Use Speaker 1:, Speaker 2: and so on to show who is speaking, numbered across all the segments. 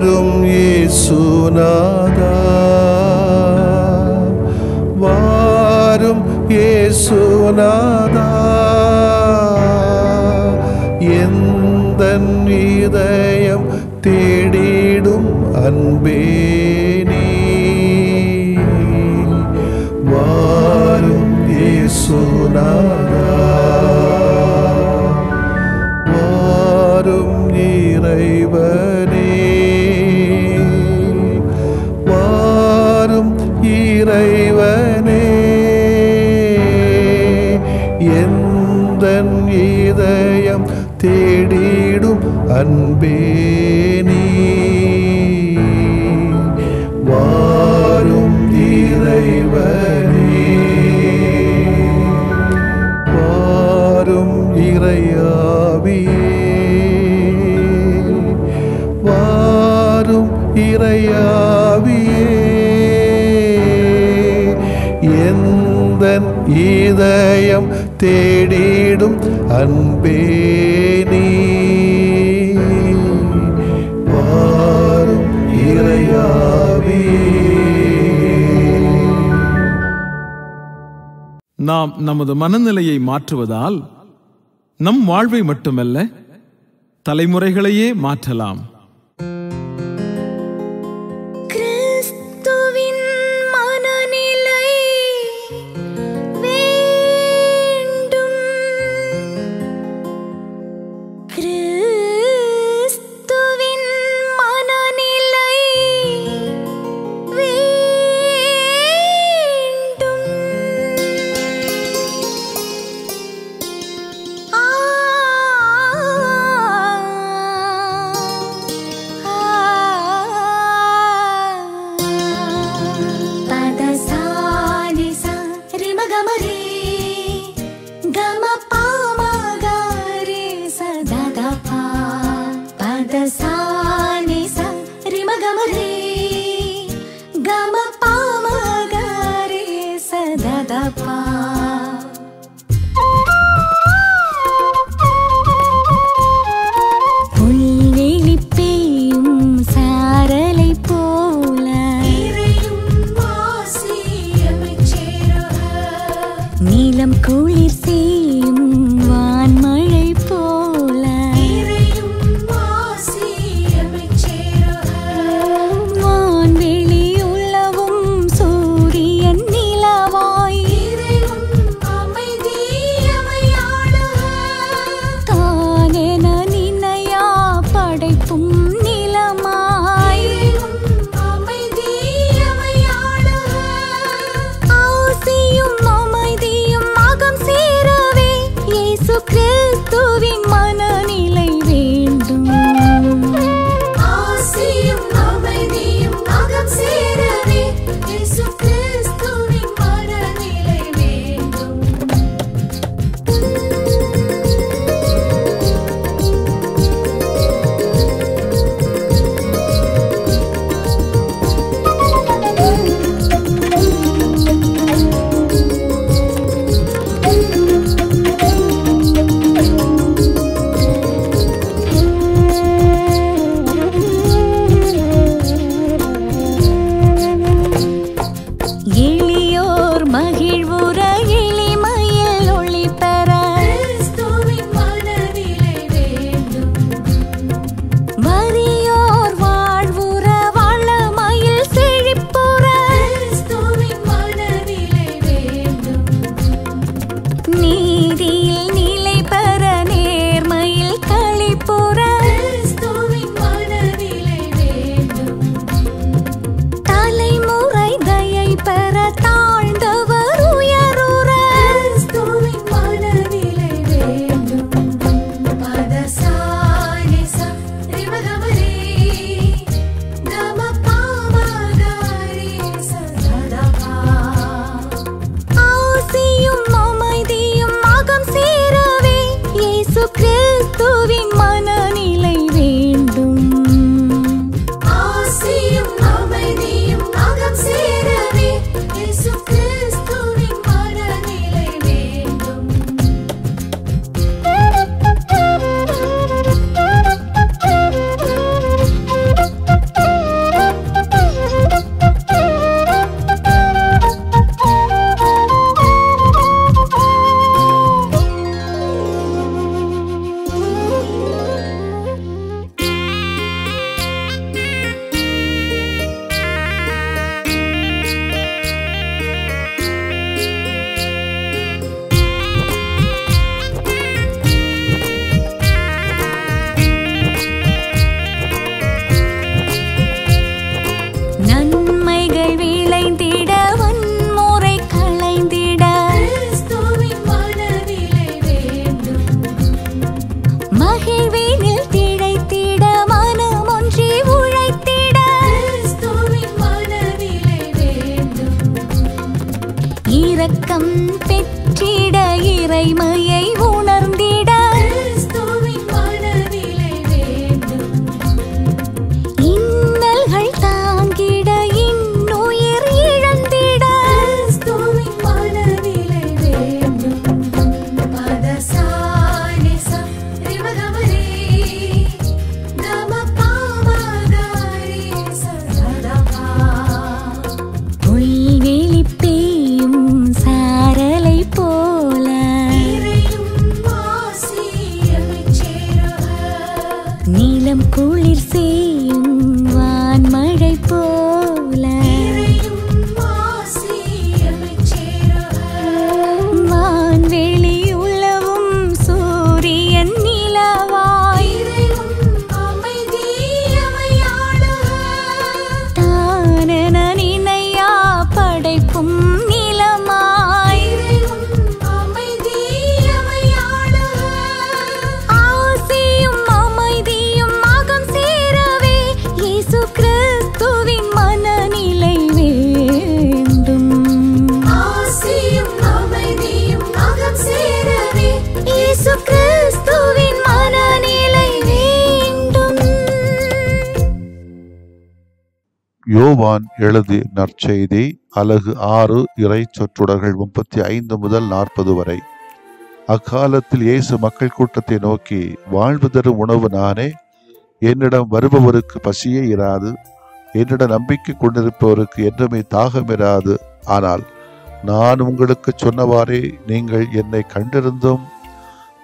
Speaker 1: வாரும் இயேசுநாதா, வாரும் இயேசுநாதா, எந்தன் இதயம் தேடிடும் அன்பே நீ, வாரும் இயேசுநாதா, வாரும் இறைவனே, வாரும் இறைவனே, எந்தன் இதயம் தேடிடும் அன்பே நீ, வாரும் இறைவனே, வாரும் இறையாவியே, வாரும் இறையாவியே, எந்தன் இதயம் தேடிடும் அன்பே நீ, வாரும் இறையாவியே.
Speaker 2: நாம் நமது மனநிலையை மாற்றுவதால் நம் வாழ்வை மட்டுமல்ல, தலைமுறைகளையே மாற்றலாம்.
Speaker 3: நீலம் குளிர் செய்யும் வான்மழை போல, குளிர் செய்யும் வான்மழை போல வான்வெளி உலவும் சூரியன் நிலவாய் தானென நினையா படைப்பும் நிலமாய் ஆசியும் அமைதியும் அகம் சேரவே இயேசு கிறிஸ்துவின் மனநிலை வேண்டும். ஆசியும் அமைதியும் அகம் சேரவே இயேசு கிறிஸ்துவின் மனநிலை வேண்டும்.
Speaker 1: யோவான் எழுதிய நற்செய்தி அலகு 6 இறை சொற்றொடர்கள் 35 முதல் 40 வரை. அக்காலத்தில் இயேசு மக்கள் கூட்டத்தை நோக்கி, வாழ்வு தரும் உணவு நானே, என்னிடம் வருபவருக்கு பசியே இராது, என்னிடம் நம்பிக்கை கொண்டிருப்பவருக்கு என்றுமே தாகம் இராது. ஆனால் நான் உங்களுக்கு சொன்னவாறே நீங்கள் என்னை கண்டிருந்தும்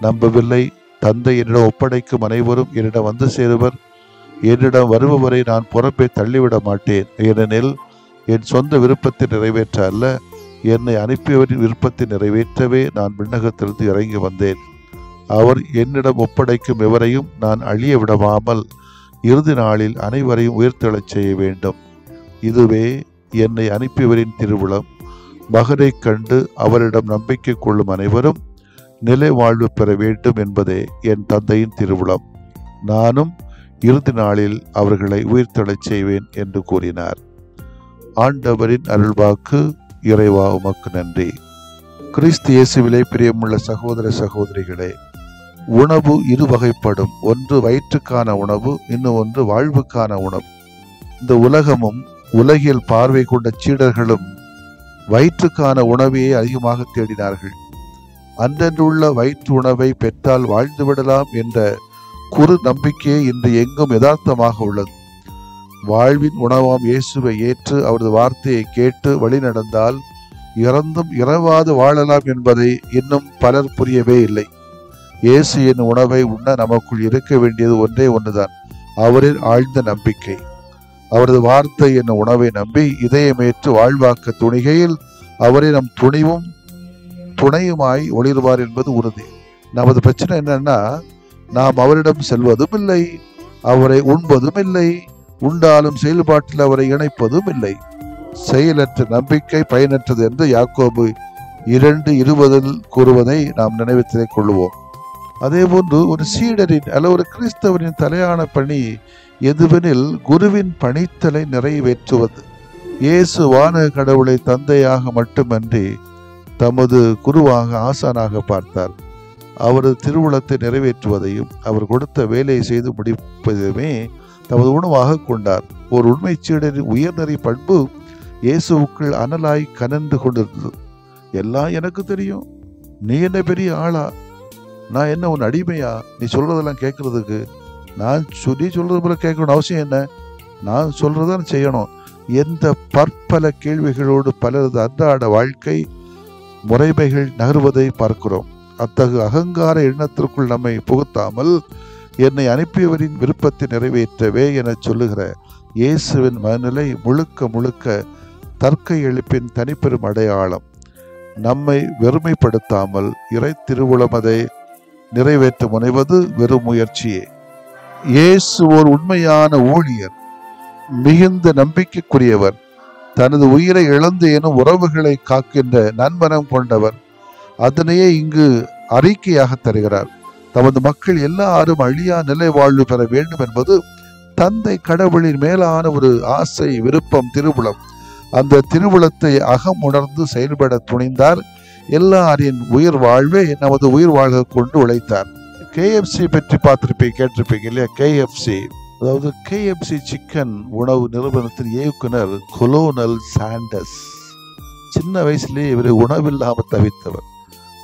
Speaker 1: நம்பவில்லை. தந்தை என்னிடம் ஒப்படைக்கும் அனைவரும் என்னிடம் வந்து சேருவர். என்னிடம் வருபவரை நான் புறப்பே தள்ளிவிட மாட்டேன். ஏனெனில் என் சொந்த விருப்பத்தை நிறைவேற்ற அல்ல, என்னை அனுப்பியவரின் விருப்பத்தை நிறைவேற்றவே நான் விண்ணகத்திலிருந்து இறங்கி வந்தேன். அவர் என்னிடம் ஒப்படைக்கும் எவரையும் நான் அழிய விடாமல் இறுதி நாளில் அனைவரையும் உயிர்த்தெழச் செய்ய வேண்டும். இதுவே என்னை அனுப்பியவரின் திருவுளம். மகனை கண்டு அவரிடம் நம்பிக்கை கொள்ளும் அனைவரும் நிலை வாழ்வு பெற வேண்டும் என்பதே என் தந்தையின் திருவுளம். நானும் இறுதி நாளில் அவர்களை உயிர்த்தெழச் செய்வேன் என்று கூறினார். ஆண்டவரின் அருள்வாக்கு. இறைவா உமக்கு நன்றி. கிறிஸ்து இயேசுவிலே பிரியமுள்ள சகோதர சகோதரிகளே, உணவு இரு வகைப்படும். ஒன்று வயிற்றுக்கான உணவு, இன்னும் ஒன்று வாழ்வுக்கான உணவு. இந்த உலகமும் உலகில் பார்வை கொண்ட சீடர்களும் வயிற்றுக்கான உணவையே அதிகமாக தேடினார்கள். அன்றன்றுள்ள வயிற்று உணவை பெற்றால் வாழ்ந்து விடலாம் என்ற குறு நம்பிக்கையே இன்று எங்கும் யதார்த்தமாக உள்ளது. வாழ்வின் உணவாம் இயேசுவை ஏற்று அவரது வார்த்தையை கேட்டு வழி நடந்தால் இறந்தும் இரவாது வாழலாம் என்பதை இன்னும் பலர் புரியவே இல்லை. இயேசு என் உணவை உண்ண நமக்குள் இருக்க வேண்டியது ஒன்றே ஒன்றுதான், அவரில் ஆழ்ந்த நம்பிக்கை. அவரது வார்த்தை என்னும் உணவை நம்பி இதயமேற்று வாழ்வாக்க துணிகையில் அவரை நம் துணிவும் துணையுமாய் ஒளிர்வார் என்பது உறுதி. நமது பிரச்சனை என்னன்னா, நாம் அவரிடம் செல்வதும் இல்லை, அவரை உண்பதும் இல்லை, உண்டாலும் செயல்பாட்டில் அவரை இணைப்பதும் இல்லை. செயலற்ற நம்பிக்கை பயனற்றது என்று யாக்கோபு 2:20 கூறுவதை நாம் நினைவிலே கொள்ளுவோம். அதே போன்று ஒரு சீடரின் அல்ல ஒரு கிறிஸ்தவரின் தலையான பணி எதுவெனில் குருவின் பணித்தலை நிறைவேற்றுவது. இயேசு வானக கடவுளை தந்தையாக மட்டுமன்றி தமது குருவாக ஆசானாக பார்த்தார். அவரது திருவுளத்தை நிறைவேற்றுவதையும் அவர் கொடுத்த வேலையை செய்து முடிப்பதையுமே தமது உணவாக கொண்டார். ஒரு உண்மை சீடரின் உயர்நெறி பண்பு இயேசுவுக்குள் அனலாய் கனன்று கொண்டிருந்தது. எல்லாம் எனக்கு தெரியும், நீ என்ன பெரிய ஆளா, நான் என்ன உன் அடிமையா, நீ சொல்றதெல்லாம் கேட்கறதுக்கு, நீ சொல்றது போல கேட்கணும் அவசியம் என்ன, நான் சொல்றதான் செய்யணும் எந்த பற்பல கேள்விகளோடு பலரது அன்றாட வாழ்க்கை முறைமைகள் நகர்வதை பார்க்கிறோம். அத்தகு அகங்கார எண்ணத்திற்குள் நம்மை புகுத்தாமல் என்னை அனுப்பியவரின் விருப்பத்தை நிறைவேற்றவே என சொல்லுகிற இயேசுவின் மனநிலை முழுக்க முழுக்க தர்க்க எழுப்பின் தனிப்பெரும் அடையாளம். நம்மை வெறுமைப்படுத்தாமல் இறை திருவுளம் அதை நிறைவேற்ற முனைவது வெறும் முயற்சியே. இயேசு ஓர் உண்மையான ஊழியர், மிகுந்த நம்பிக்கைக்குரியவர், தனது உயிரை இழந்து எனும் உறவுகளை காக்கின்ற நன்மனம் கொண்டவர். அதனையே இங்கு அறிக்கையாக தருகிறார். தமது மக்கள் எல்லாரும் அழியா நிலை வாழ்வு பெற வேண்டும் என்பது தந்தை கடவுளின் மேலான ஒரு ஆசை, விருப்பம், திருவுளம். அந்த திருவுளத்தை அகம் உணர்ந்து செயல்பட துணிந்தார். எல்லாரின் உயிர் வாழ்வே நமது உயிர் வாழ்க கொண்டு உழைத்தார். KFC பற்றி கேட்டிருப்பீங்க இல்லையா? KFC, அதாவது KFC சிக்கன் உணவு நிறுவனத்தின் இயக்குனர் கொலோனல் சாண்டர்ஸ். சின்ன வயசுலேயே இவர் உணவில்லாமல் தவித்தவர்.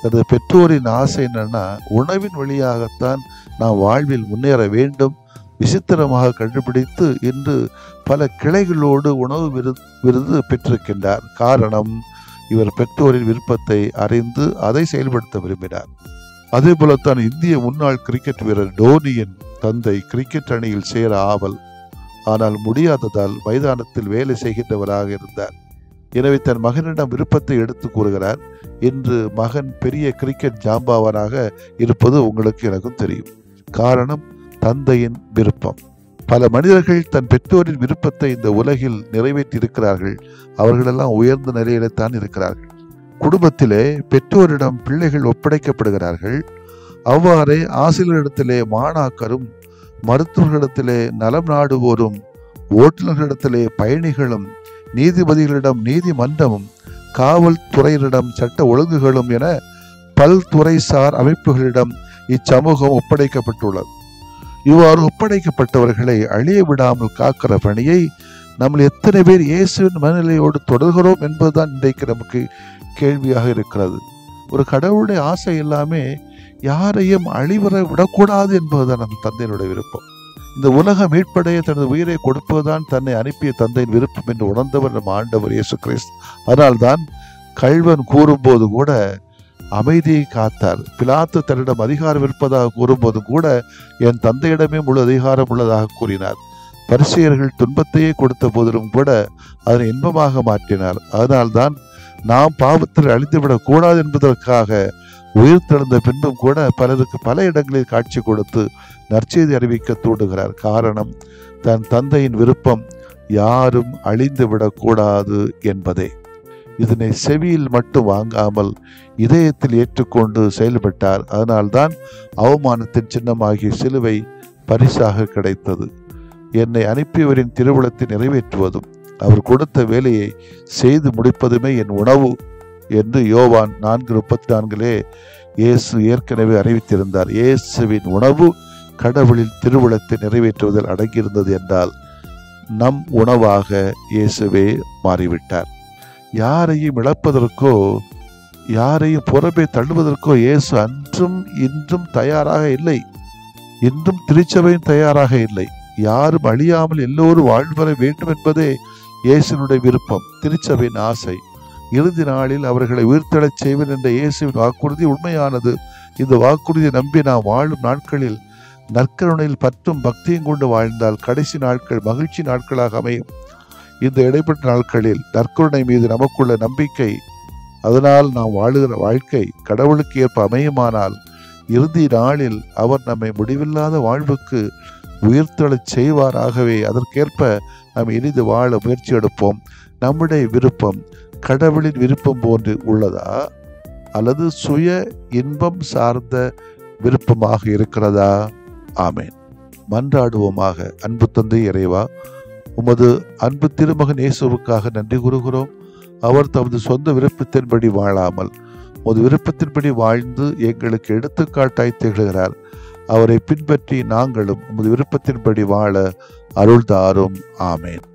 Speaker 1: தனது பெற்றோரின் ஆசை என்னன்னா, உணவின் வழியாகத்தான் நாம் வாழ்வில் முன்னேற வேண்டும். விசித்திரமாக கண்டுபிடித்து இன்று பல கிளைகளோடு உணவு விருது பெற்றிருக்கின்றார். காரணம், இவர் பெற்றோரின் விருப்பத்தை அறிந்து அதை செயல்படுத்த விரும்பினார். அதே போலத்தான் இந்திய முன்னாள் கிரிக்கெட் வீரர் டோனியின் தந்தை கிரிக்கெட் அணியில் சேர ஆவல், ஆனால் முடியாததால் மைதானத்தில் வேலை செய்கின்றவராக இருந்தார். எனவே தன் மகனிடம் விருப்பத்தை எடுத்து கூறுகிறார். இன்று மகன் பெரிய கிரிக்கெட் ஜாம்பவானாக இருப்பது உங்களுக்கு எனக்கும் தெரியும். காரணம் தந்தையின் விருப்பம். பல மனிதர்கள் தன் பெற்றோரின் விருப்பத்தை இந்த உலகில் நிறைவேற்றி இருக்கிறார்கள். அவர்களெல்லாம் உயர்ந்த நிலையில்தான் இருக்கிறார்கள். குடும்பத்திலே பெற்றோரிடம் பிள்ளைகள் ஒப்படைக்கப்படுகிறார்கள். அவ்வாறே ஆசிரியரிடத்திலே மாணாக்கரும், மருத்துவர்களிடத்திலே நலம் நாடுவோரும், ஓட்டுநர்களிடத்திலே பயணிகளும், நீதிபதிகளிடம் நீதிமன்றமும், காவல்துறையினரிடம் சட்ட ஒழுங்குகளும் என பல்துறைசார் அமைப்புகளிடம் இச்சமூகம் ஒப்படைக்கப்பட்டுள்ளது. இவ்வாறு ஒப்படைக்கப்பட்டவர்களை அழிய விடாமல் காக்கிற பணியை நம்ம எத்தனை பேர் இயேசுவின் மனநிலையோடு தொடர்கிறோம் என்பதுதான் இன்றைக்கு நமக்கு கேள்வியாக இருக்கிறது. ஒரு கடவுளுடைய ஆசை எல்லாமே யாரையும் அழிவர விடக்கூடாது என்பதுதான் நம் தந்தையினுடைய விருப்பம். இந்த உலக மீட்படைய தனது உயிரை கொடுப்பதுதான் தன்னை அனுப்பிய தந்தையின் விருப்பம் என்று உணர்ந்தவர் நம் ஆண்டவர் இயேசு கிறிஸ்து. அதனால்தான் கள்வன் கூறும்போது கூட அமைதியை காத்தார். பிலாத்து தன்னிடம் அதிகாரம் இருப்பதாக கூறும்போது கூட என் தந்தையிடமே முழு அதிகாரம் உள்ளதாக கூறினார். பரிசேயர்கள் துன்பத்தையே கொடுத்த போதிலும் கூட அதனை இன்பமாக மாற்றினார். அதனால்தான் நாம் பாவத்தில் அழிந்துவிடக் கூடாது என்பதற்காக உயிர் தெழுந்த பின்பும் கூட பலருக்கு பல இடங்களில் காட்சி கொடுத்து நற்செய்தி அறிவிக்க தூண்டுகிறார். காரணம் தன் தந்தையின் விருப்பம் யாரும் அழிந்து விடக்கூடாது என்பதே. இதனை செவியில் மட்டும் வாங்காமல் இதயத்தில் ஏற்றுக்கொண்டு செயல்பட்டார். அதனால்தான் அவமானத்தின் சின்னமாகிய சிலுவை பரிசாக கிடைத்தது. என்னை அனுப்பியவரின் திருவுளத்தை நிறைவேற்றுவதும் அவர் கொடுத்த வேலையை செய்து முடிப்பதுமே என் உணவு என்று யோவான் 4:34 இயேசு ஏற்கனவே அறிவித்திருந்தார். இயேசுவின் உணவு கடவுளின் திருவுளத்தை நிறைவேற்றுவதில் அடங்கியிருந்தது என்றால் நம் உணவாக இயேசுவே மாறிவிட்டார். யாரையும் இழப்பதற்கோ யாரையும் புறம்பே தள்ளுவதற்கோ இயேசு அன்றும் இன்றும் தயாராக இல்லை. இன்றும் திருச்சபையும் தயாராக இல்லை. யாரும் அழியாமல் எல்லோரும் வாழ்வர வேண்டும் என்பதே இயேசுனுடைய விருப்பம், திருச்சபையின் ஆசை. இறுதி நாளில் அவர்களை உயிர்த்தெழச் செய்வேன் என்ற இயேசுவின் வாக்குறுதி உண்மையானது. இந்த வாக்குறுதியை நம்பி நாம் வாழும் நாட்களில் நற்கருணையில் பற்றும் பக்தியும் கொண்டு வாழ்ந்தால் கடைசி நாட்கள் மகிழ்ச்சி நாட்களாக அமையும். இந்த இடைப்பட்ட நாட்களில் நற்கருணை மீது நமக்குள்ள நம்பிக்கை, அதனால் நாம் வாழுகிற வாழ்க்கை கடவுளுக்கு ஏற்ப அமையுமானால் இறுதி நாளில் அவர் நம்மை முடிவில்லாத வாழ்வுக்கு உயிர்த்தெழச் செய்வாராகவே. அதற்கேற்ப நாம் இனிது வாழ முயற்சி எடுப்போம். நம்முடைய விருப்பம் கடவுளின் விருப்பம் போன்று உள்ளதா அல்லது சுய இன்பம் சார்ந்த விருப்பமாக இருக்கிறதா? ஆமேன். மன்றாடுவோமாக. அன்பு தந்தை இறைவா, உமது அன்பு திருமகன் இயேசுவுக்காக நன்றி கூறுகிறோம். அவர் தமது சொந்த விருப்பத்தின்படி வாழாமல் உமது விருப்பத்தின்படி வாழ்ந்து எங்களுக்கு எடுத்துக்காட்டாய் திகழ்கிறார். அவரை பின்பற்றி நாங்களும் உமது விருப்பத்தின்படி வாழ அருள் தாரும். ஆமேன்.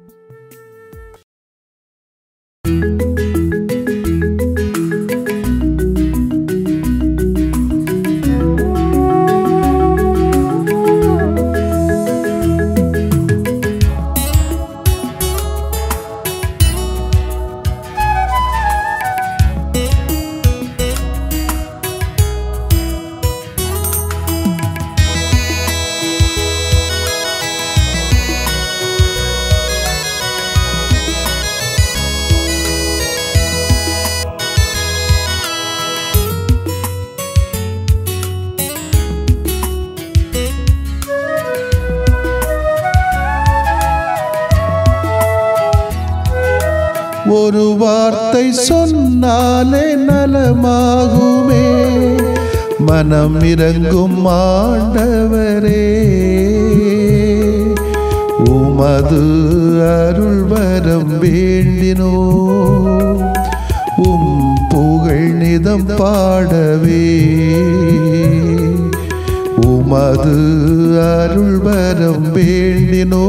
Speaker 4: ஒரு வார்த்தை சொன்னாலே நலமாகுமே, மனம் இறங்கும் ஆண்டவரே. உமது அருள் வரம் வேண்டினோ, உம் புகழ் நிதம் பாடவே. உமது அருள் வரம் வேண்டினோ,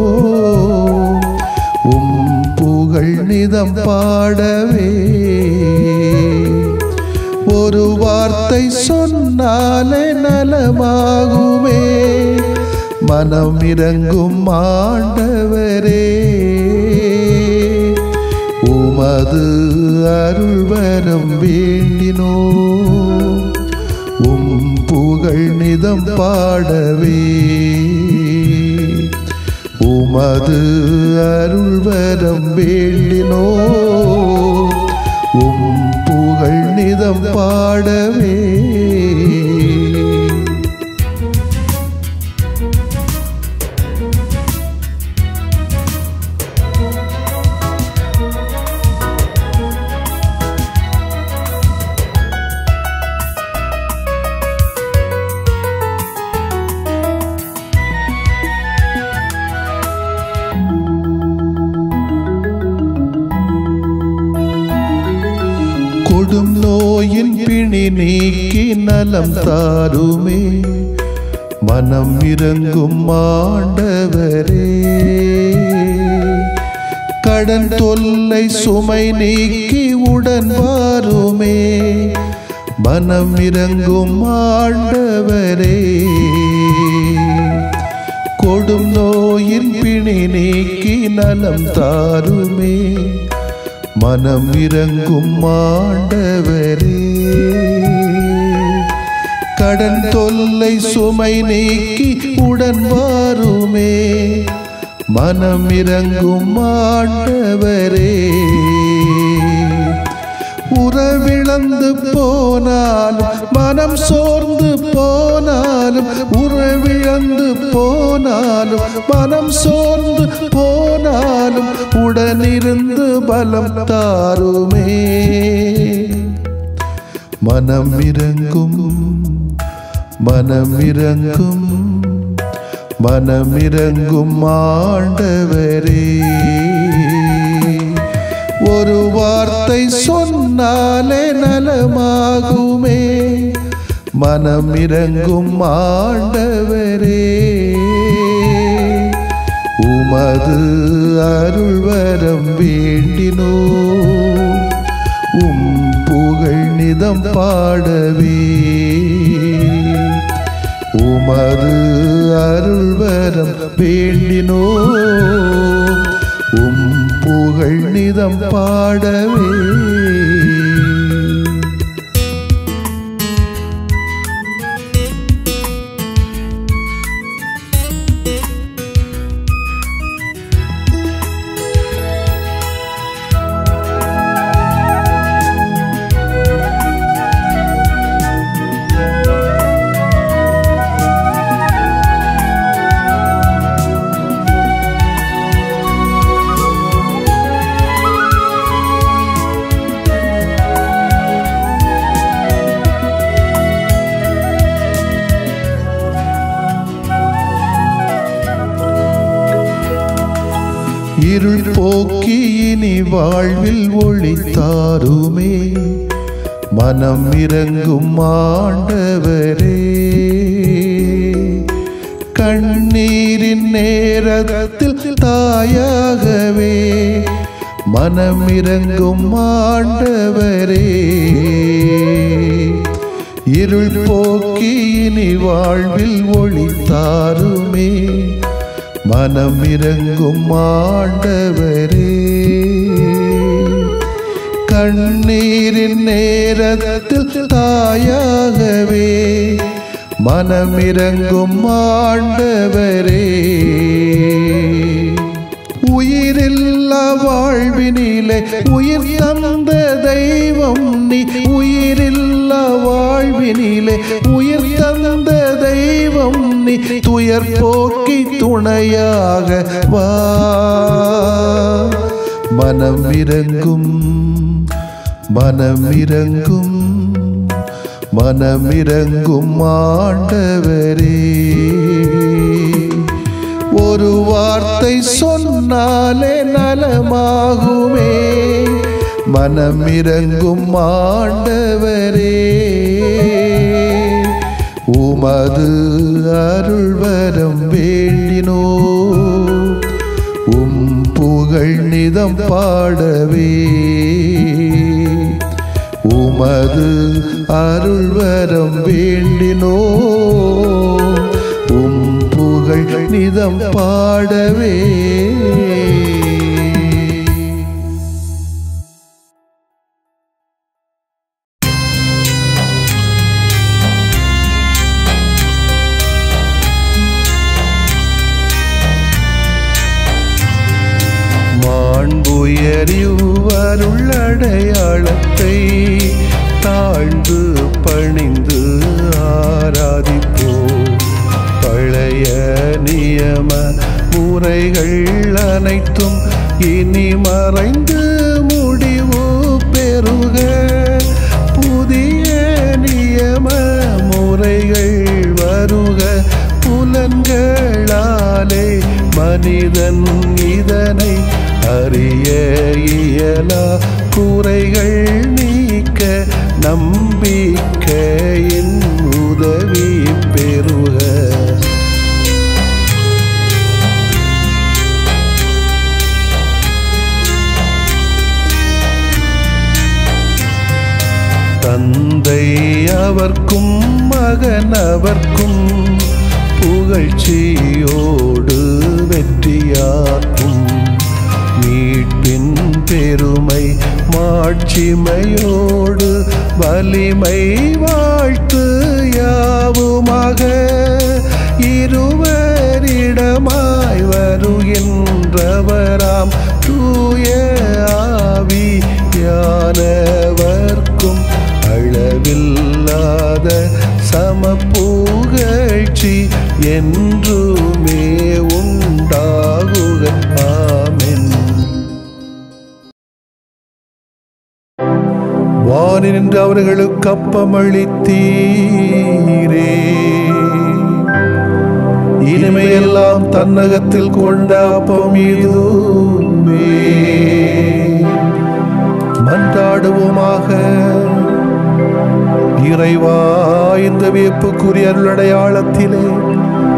Speaker 4: உம் புகழ் நிதம் பாடவே. ஒரு வார்த்தை சொன்னாலே நலமாகுமே, மனம் இறங்கும் ஆண்டவரே. உமது அருள் வரம் வேண்டினோ, உம் புகழ் புகழ் நிதம் பாடவே உமது அருள்வரம் வேண்டினோ புகழ் நிதம் பாடவே கொடும் நோயின் பிணி நீக்கி நலம் தாருமே மனம் இறங்கும் ஆண்டவரே கடன் தொல்லை சுமை நீக்கி உடன் வாருமே மனம் இறங்கும் ஆண்டவரே கொடும் நோயின் பிணி நீக்கி நலம் தாருமே மனம் இறங்கும் ஆண்டவரே கடன் தொல்லை சுமை நீக்கி உடன் வாருமே மனம் இறங்கும் ஆண்டவரே உறவிழந்து போனாலும் மனம் சோர்ந்து போனாலும் உறவிழந்து போனாலும் மனம் சோர்ந்து போனாலும் உடனிருந்து பலம் தாருமே மனம் இறங்கும் மனம் இறங்கும் மனம் இறங்கும் ஆண்டவரே ஒரு வார்த்தை சொன்னாலே நலமாகுமே மனம் இறங்கும் ஆண்டவரே உமது அருள்வரம் வேண்டினோ புகழ் நிதம் பாடவே உமது அருள்வரம் வேண்டினோ புகழ் நிதம் பாடவே இருள் போக்கி இனி வாழ்வில் ஒளி தாருமே மனம் இறங்கும் ஆண்டவரே கண்ணீரின் நேரத்தில் தாயாகவே மனம் இறங்கும் ஆண்டவரே இருள் போக்கி இனி வாழ்வில் ஒளி தாருமே மனம் இறங்கும் ஆண்டவரே கண்ணீரின் நேரத்தில் தாயாகவே மனம் இறங்கும் ஆண்டவரே உயிரில்லா வாழ்வினிலே உயிர் தந்த தெய்வம் நீ உயிரில்லா வாழ்வினிலே உயிர் தந்த தெய்வம் நீ துயர் போக்கி துணையாக வா மனம் இறங்கும் மனம் இறங்கும் மனம் இறங்கும் ஆண்டவரே ஒரு வார்த்தை சொன்னாலே நலமாகுமே மனம் இறங்கும் ஆண்டவரே உமது அருள்வரம் வேண்டினோ புகழ் நிதம் பாடவே உமது அருள்வரம் வேண்டினோ புகழ் நிதம் பாடவே மாண்புயரிவருள் அடையாளத்தை தாழ்ந்து பணிந்து ஆராதிப்போம். பழைய நியம முறைகள் அனைத்தும் இனி மறைந்து முடிவு பெறுக. புதிய நியம முறைகள் வருக. புலன்களாலே மனிதன் இதனை அறிய இயலா. குறைகள் நீக்க நம்பிக்கையின் உதவி பெறுக. தந்தை அவர்க்கும் மகன் அவர்க்கும் புகழ்ச்சியோடு வெற்றியாக்கும். மீட்பின் பெருமை மாட்சிமையோடு வலிமை வாழ்த்து யாவுமாக. இருவரிடமாய் வருகின்றவராம் தூய ஆவியானவர்க்கும் அளவில்லாத சமப்புகழ்ச்சி என்றுமே உண்டாகுக. ஆமென். வானின்று அவர்களுக்கு அப்பமளித்தீரே, இனிமையெல்லாம் தன்னகத்தில் கொண்ட அப்பம் இதுவே. மன்றாடுவோமாக. இறைவா, இந்த வியப்புக்குரிய அருளடையாளத்திலே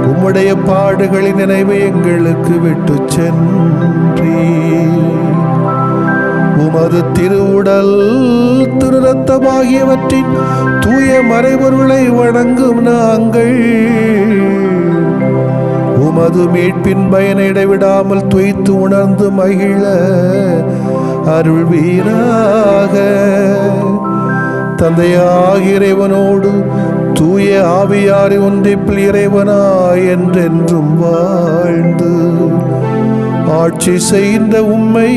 Speaker 4: உம்முடைய பாடுகளின் நினைவை எங்களுக்கு விட்டு சென்றீ. உமது திருவுடல் திரு ரத்தமாகியவற்றின் தூய மறைபொருளை வணங்கும் நாங்கள் உமது மீட்பின் பயனை இடைவிடாமல் துய்த்து உணர்ந்து மகிழ அருள்வீராக. தந்தையாகிய இறைவனோடு தூய ஆவியாரை ஒன்றிப்பில் இறைவனாய் என்றென்றும் வாழ்ந்து ஆட்சி செய்கின்ற உம்மை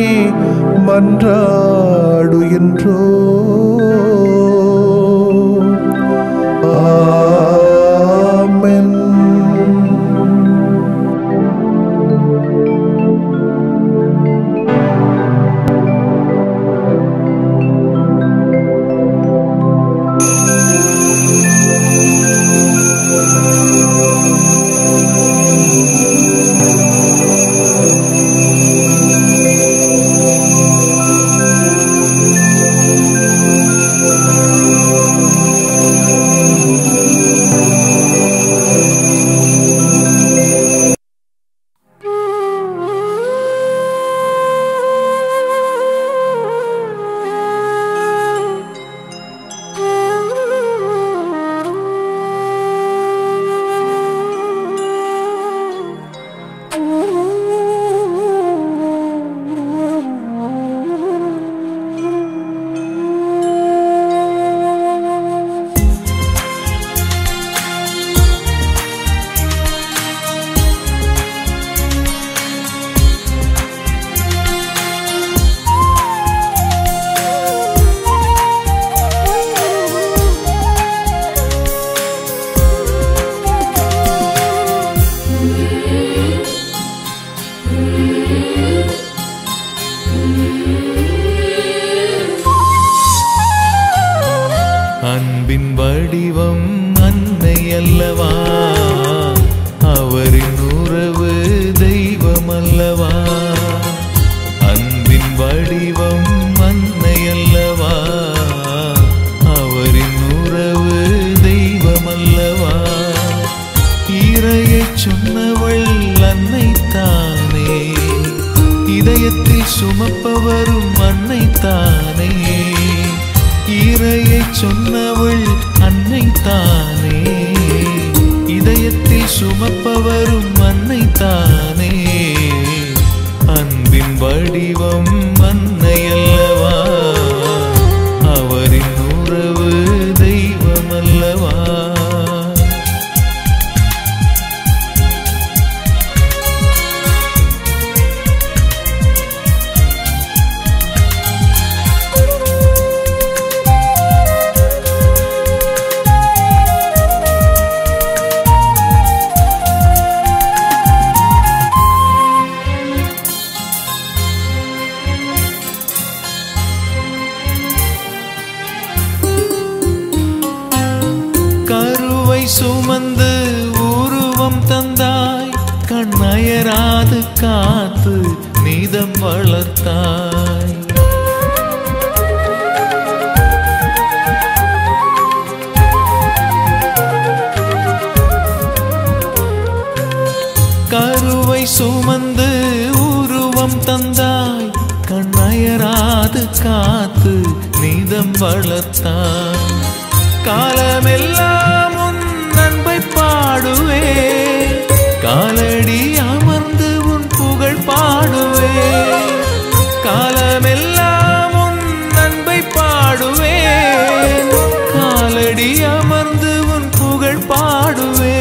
Speaker 4: மன்றாடுகின்றோம். ஆமென்.
Speaker 5: அன்பின் வடிவம் அன்னை அல்லவா, அவரின் உறவு தெய்வம் அல்லவா. அன்பின் வடிவம் அன்னை அல்லவா, அவரின் உறவு தெய்வம் அல்லவா. இறையை சொன்னவள் அன்னை தானே, இதயத்தில் சுமப்பவரும் அன்னை தானே. இறையை சொன்னவள் அன்னை தானே, இதயத்தில் சுமப்பவரும் அன்னை தானே. அன்பின் வடிவம் அன்னை அல்லவா, அவரின் உறவு தெய்வம் அல்லவா. காத்து நீதம் வளர்த்தாய். கருவை சுமந்து உருவம் தந்தாய், கண்ணயராது காத்து நீதம் வளர்த்தாய். காலமெல்லாம் உன் அன்பை பாடுவே, காலடி அமர்ந்து உன் புகழ் பாடுவே. காலமெல்லாம் உன் அன்பை பாடுவே, காலடி அமர்ந்து உன் புகழ் பாடுவே.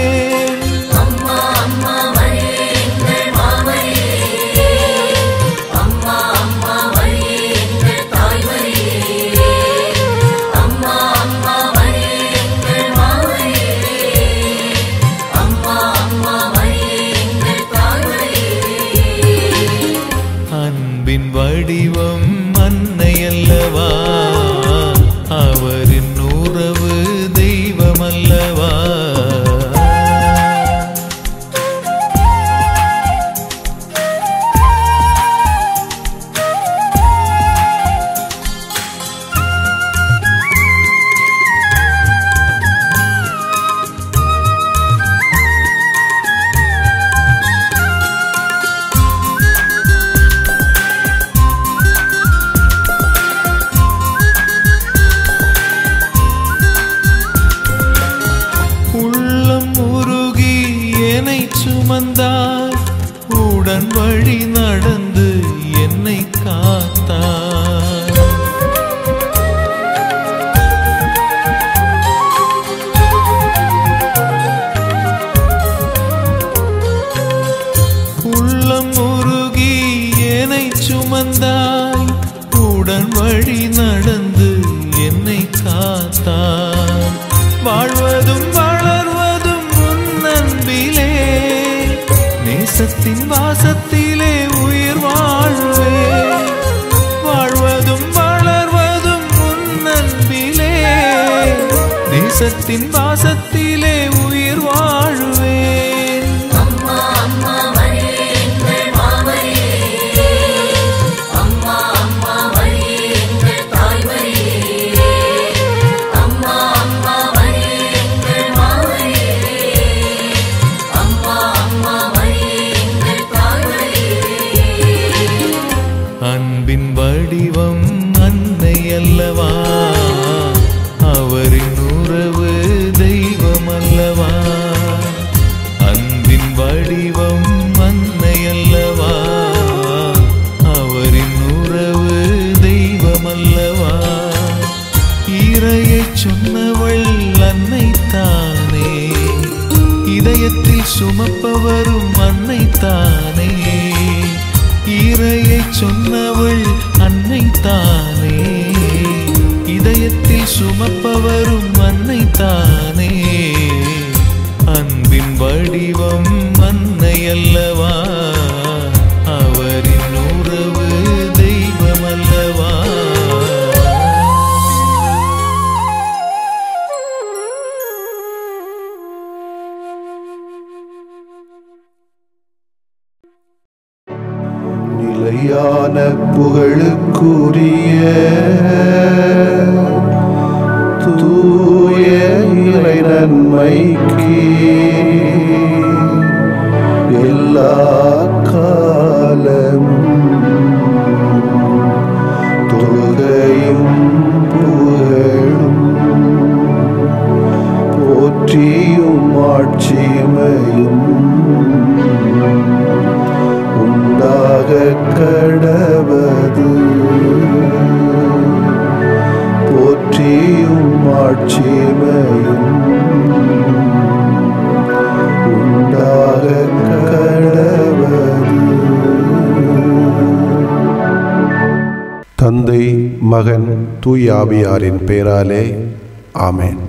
Speaker 5: அன்பின் வடிவம் அன்னையல்லவா, அவரின் உறவு தெய்வமல்லவா. சுமந்தாய், உடன் வழி நடந்து என்னை காத்தாய். உள்ளம் உருகி என்னை சுமந்தாய், உடன் வழி நடந்து என்னை காத்தாய். வாழ்வதும் வளர்வதும் உன் அன்பிலே, நேசத்தின் வாசத்திலே உயிர் வாழ்வே. வாழ்வதும் வளர்வதும் உன் அன்பிலே, நேசத்தின் வாசத்திலே உயிர் வாழ்வே. அன்பின் வடிவம் அன்னையல்லவா, அவரின் உறவு தெய்வமல்லவா. அன்பின் வடிவம் அன்னையல்லவா, அவரின் உறவு தெய்வமல்லவா. இறையை சொன்னவள் அன்னைத்தானே, இதயத்தில் சுமப்பவரும் அன்னைத்தானே. இறையை சொன்னவள் அன்னைத்தானே, இதயத்தில் சுமப்பவரும் அன்னைத்தானே. அன்பின் வடிவம் அன்னையல்லவா, அவரின் உறவு தெய்வமல்லவா.
Speaker 4: நிலையான புகழுக்குரிய தூய இறை நன்மைக்கு எல்லா காலமும் தொழுகையும் புகழும் போற்றியும் ஆட்சிமையும் உண்டாக கடவது. போற்றியும் ஆட்சிமையும் உண்டாக கடவது. தந்தை, மகன், தூய ஆவியாரின் பெயராலே ஆமென்.